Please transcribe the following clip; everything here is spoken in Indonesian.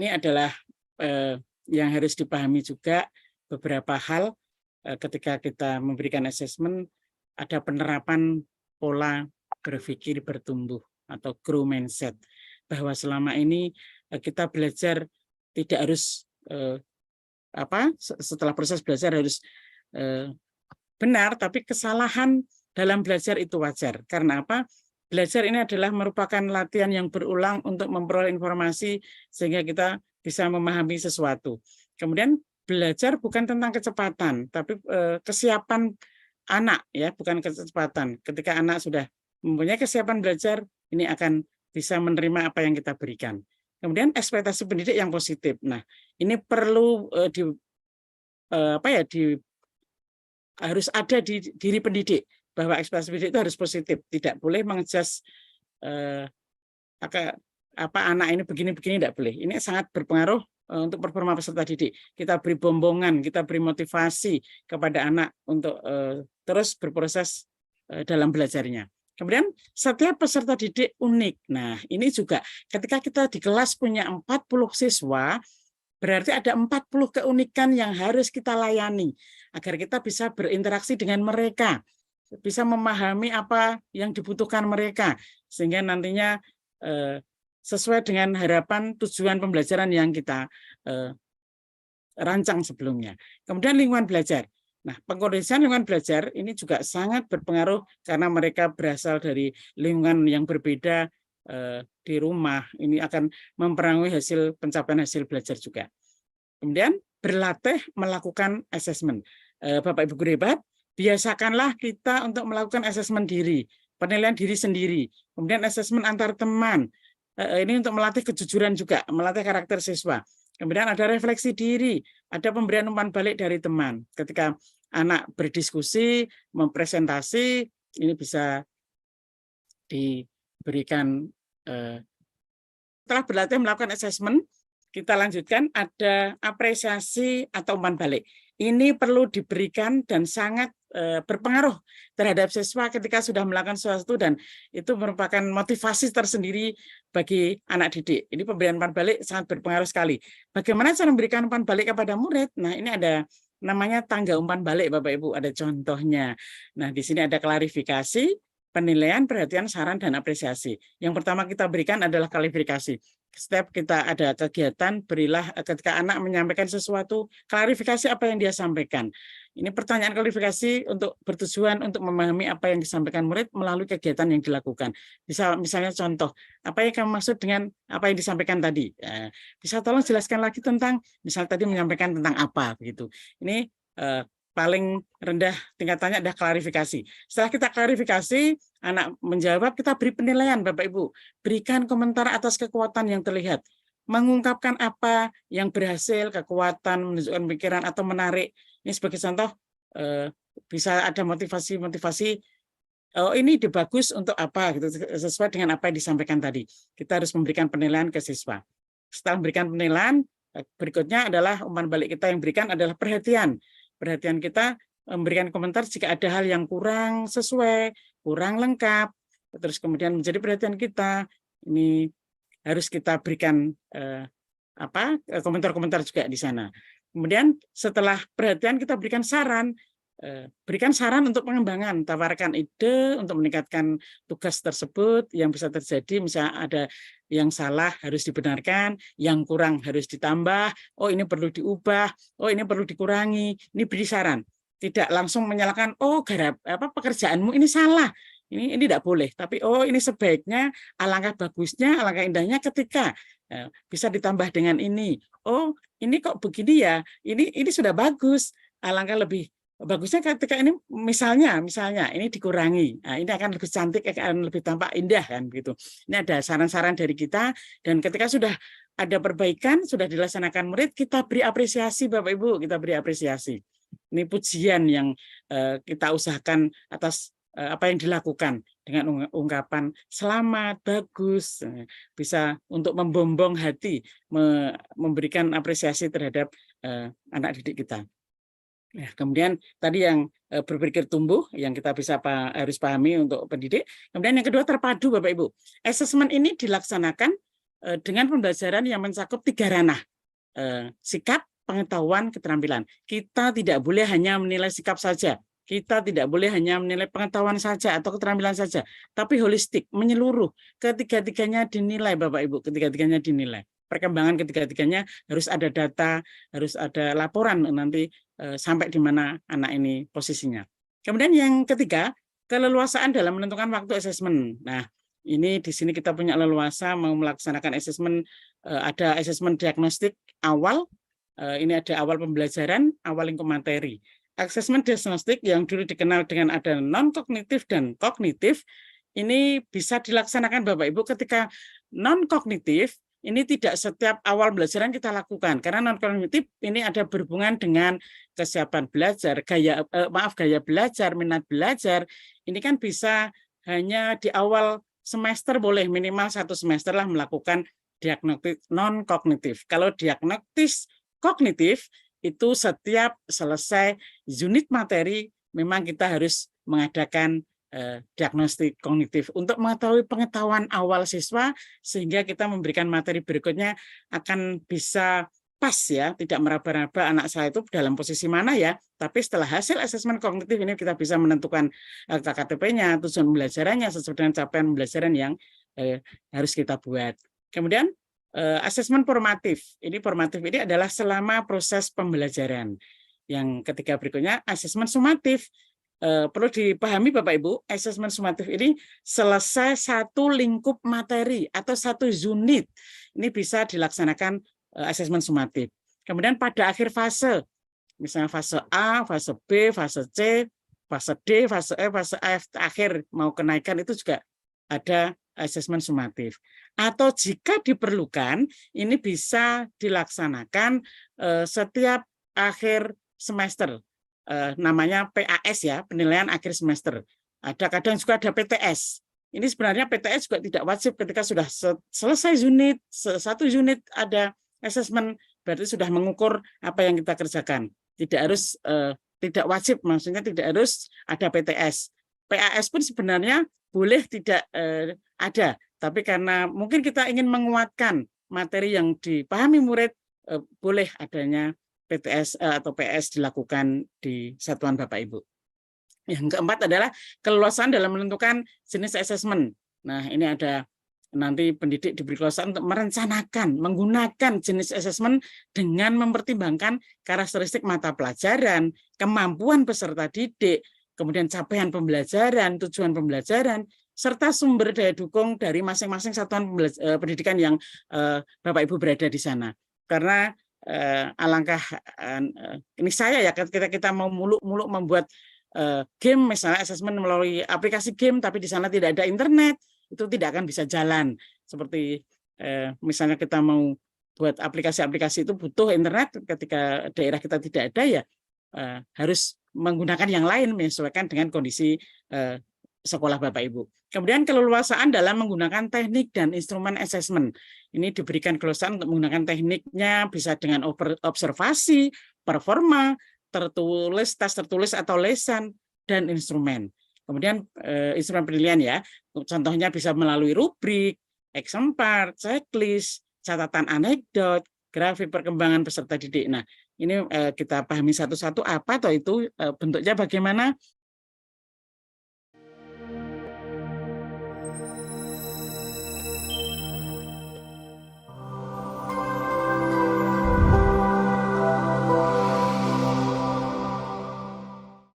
ini adalah yang harus dipahami juga beberapa hal ketika kita memberikan asesmen, ada penerapan pola berpikir bertumbuh atau grow mindset, bahwa selama ini kita belajar tidak harus setelah proses belajar harus benar, tapi kesalahan dalam belajar itu wajar. Karena apa? Belajar ini adalah merupakan latihan yang berulang untuk memperoleh informasi sehingga kita bisa memahami sesuatu. Kemudian belajar bukan tentang kecepatan, tapi kesiapan anak, ya, bukan kecepatan. Ketika anak sudah mempunyai kesiapan belajar, ini akan bisa menerima apa yang kita berikan. Kemudian ekspektasi pendidik yang positif. Nah, ini perlu harus ada di diri pendidik, bahwa ekspektasi pendidik itu harus positif, tidak boleh mengejas anak ini begini-begini, tidak boleh. Ini sangat berpengaruh untuk performa peserta didik. Kita beri bombongan, kita beri motivasi kepada anak untuk terus berproses dalam belajarnya. Kemudian setiap peserta didik unik. Nah, ini juga ketika kita di kelas punya 40 siswa, berarti ada 40 keunikan yang harus kita layani agar kita bisa berinteraksi dengan mereka, bisa memahami apa yang dibutuhkan mereka, sehingga nantinya sesuai dengan harapan tujuan pembelajaran yang kita rancang sebelumnya. Kemudian lingkungan belajar. Nah, pengkondisian lingkungan belajar ini juga sangat berpengaruh karena mereka berasal dari lingkungan yang berbeda di rumah. Ini akan mempengaruhi hasil pencapaian hasil belajar juga. Kemudian berlatih melakukan asesmen. Bapak Ibu guru hebat, biasakanlah kita untuk melakukan asesmen diri, penilaian diri sendiri, kemudian asesmen antar teman. Ini untuk melatih kejujuran juga, melatih karakter siswa. Kemudian ada refleksi diri, ada pemberian umpan balik dari teman. Ketika anak berdiskusi, mempresentasi, ini bisa diberikan. Setelah berlatih melakukan asesmen, kita lanjutkan ada apresiasi atau umpan balik. Ini perlu diberikan dan sangat berpengaruh terhadap siswa ketika sudah melakukan sesuatu, dan itu merupakan motivasi tersendiri bagi anak didik. Ini pemberian umpan balik sangat berpengaruh sekali. Bagaimana cara memberikan umpan balik kepada murid? Nah, ini ada namanya tangga umpan balik, Bapak Ibu, ada contohnya. Nah, di sini ada klarifikasi, penilaian, perhatian, saran, dan apresiasi. Yang pertama kita berikan adalah klarifikasi. Setiap kita ada kegiatan, berilah ketika anak menyampaikan sesuatu, klarifikasi apa yang dia sampaikan. Ini pertanyaan klarifikasi untuk bertujuan untuk memahami apa yang disampaikan murid melalui kegiatan yang dilakukan. Misalnya contoh, apa yang kamu maksud dengan apa yang disampaikan tadi? Bisa tolong jelaskan lagi tentang, misal tadi menyampaikan tentang apa, begitu. Ini paling rendah tingkatannya ada klarifikasi. Setelah kita klarifikasi, anak menjawab, kita beri penilaian, Bapak Ibu. Berikan komentar atas kekuatan yang terlihat. Mengungkapkan apa yang berhasil, kekuatan, menunjukkan pikiran, atau menarik. Ini sebagai contoh, bisa ada motivasi-motivasi, oh ini ide bagus untuk apa, gitu, sesuai dengan apa yang disampaikan tadi. Kita harus memberikan penilaian ke siswa. Setelah memberikan penilaian, berikutnya adalah umpan balik kita yang berikan adalah perhatian. Perhatian kita memberikan komentar jika ada hal yang kurang sesuai, kurang lengkap, terus kemudian menjadi perhatian kita. Ini harus kita berikan komentar-komentar juga di sana. Kemudian setelah perhatian kita berikan saran untuk pengembangan, tawarkan ide untuk meningkatkan tugas tersebut yang bisa terjadi, misalnya ada yang salah harus dibenarkan, yang kurang harus ditambah, oh ini perlu diubah, oh ini perlu dikurangi, ini beri saran. Tidak langsung menyalahkan, oh pekerjaanmu ini salah, ini tidak boleh, tapi oh ini sebaiknya, alangkah bagusnya, alangkah indahnya ketika bisa ditambah dengan ini. Oh, ini kok begini ya? Ini sudah bagus. Alangkah lebih bagusnya ketika ini misalnya ini dikurangi. Nah, ini akan lebih cantik, akan lebih tampak indah kan gitu. Ini ada saran-saran dari kita, dan ketika sudah ada perbaikan, sudah dilaksanakan murid, kita beri apresiasi, Bapak Ibu, kita beri apresiasi. Ini pujian yang kita usahakan atas apa yang dilakukan dengan ungkapan selamat, bagus, bisa untuk membombong hati, memberikan apresiasi terhadap anak didik kita. Nah, kemudian tadi yang berpikir tumbuh yang kita bisa harus pahami untuk pendidik. Kemudian yang kedua terpadu, Bapak Ibu. Asesmen ini dilaksanakan dengan pembelajaran yang mencakup 3 ranah, sikap, pengetahuan, keterampilan. Kita tidak boleh hanya menilai sikap saja, kita tidak boleh hanya menilai pengetahuan saja atau keterampilan saja, tapi holistik, menyeluruh, ketiga-tiganya dinilai Bapak Ibu, ketiga-tiganya dinilai. Perkembangan ketiga-tiganya harus ada data, harus ada laporan nanti sampai di mana anak ini posisinya. Kemudian yang ketiga, keleluasaan dalam menentukan waktu asesmen. Nah, ini di sini kita punya leluasa mau melaksanakan asesmen, ada asesmen diagnostik awal, ini ada awal pembelajaran, awal lingkup materi. Asesmen diagnostik yang dulu dikenal dengan ada non-kognitif dan kognitif, ini bisa dilaksanakan Bapak Ibu ketika non-kognitif, ini tidak setiap awal pembelajaran kita lakukan, karena non-kognitif ini ada berhubungan dengan kesiapan belajar, gaya belajar, minat belajar, ini kan bisa hanya di awal semester boleh, minimal 1 semester lah melakukan diagnostik non-kognitif. Kalau diagnostik kognitif, itu setiap selesai unit materi memang kita harus mengadakan diagnostik kognitif untuk mengetahui pengetahuan awal siswa sehingga kita memberikan materi berikutnya akan bisa pas ya, tidak meraba-raba anak saya itu dalam posisi mana ya, tapi setelah hasil asesmen kognitif ini kita bisa menentukan KKTP-nya, tujuan pembelajarannya sesuai dengan capaian pembelajaran yang harus kita buat. Kemudian asesmen formatif. Ini formatif ini adalah selama proses pembelajaran. Yang ketiga berikutnya asesmen sumatif. Perlu dipahami Bapak Ibu, asesmen sumatif ini selesai 1 lingkup materi atau 1 unit. Ini bisa dilaksanakan asesmen sumatif. Kemudian pada akhir fase, misalnya fase A, fase B, fase C, fase D, fase E, fase F, akhir mau kenaikan itu juga ada asesmen sumatif. Atau jika diperlukan, ini bisa dilaksanakan setiap akhir semester. Namanya PAS ya, penilaian akhir semester. Ada kadang juga ada PTS. Ini sebenarnya PTS juga tidak wajib ketika sudah selesai unit, 1 unit ada asesmen, berarti sudah mengukur apa yang kita kerjakan. Tidak harus, tidak wajib, maksudnya tidak harus ada PTS. PAS pun sebenarnya boleh tidak ada, tapi karena mungkin kita ingin menguatkan materi yang dipahami murid, boleh adanya PTS atau PS dilakukan di satuan Bapak Ibu. Yang keempat adalah keleluasaan dalam menentukan jenis asesmen. Nah, ini ada nanti pendidik diberi keleluasaan untuk merencanakan, menggunakan jenis asesmen dengan mempertimbangkan karakteristik mata pelajaran, kemampuan peserta didik, kemudian capaian pembelajaran, tujuan pembelajaran, serta sumber daya dukung dari masing-masing satuan pendidikan yang Bapak Ibu berada di sana. Karena alangkah ini saya ya, ketika kita mau muluk-muluk membuat game, misalnya asesmen melalui aplikasi game, tapi di sana tidak ada internet, itu tidak akan bisa jalan. Seperti misalnya kita mau buat aplikasi-aplikasi itu butuh internet, ketika daerah kita tidak ada ya harus menggunakan yang lain menyesuaikan dengan kondisi sekolah Bapak Ibu. Kemudian keleluasaan dalam menggunakan teknik dan instrumen asesmen. Ini diberikan keleluasaan untuk menggunakan tekniknya bisa dengan observasi, performa, tertulis, tes tertulis atau lesan, dan instrumen. Kemudian instrumen penilaian ya, contohnya bisa melalui rubrik, X4, checklist, catatan anekdot, grafik perkembangan peserta didik. Nah, ini kita pahami satu-satu apa atau itu bentuknya bagaimana,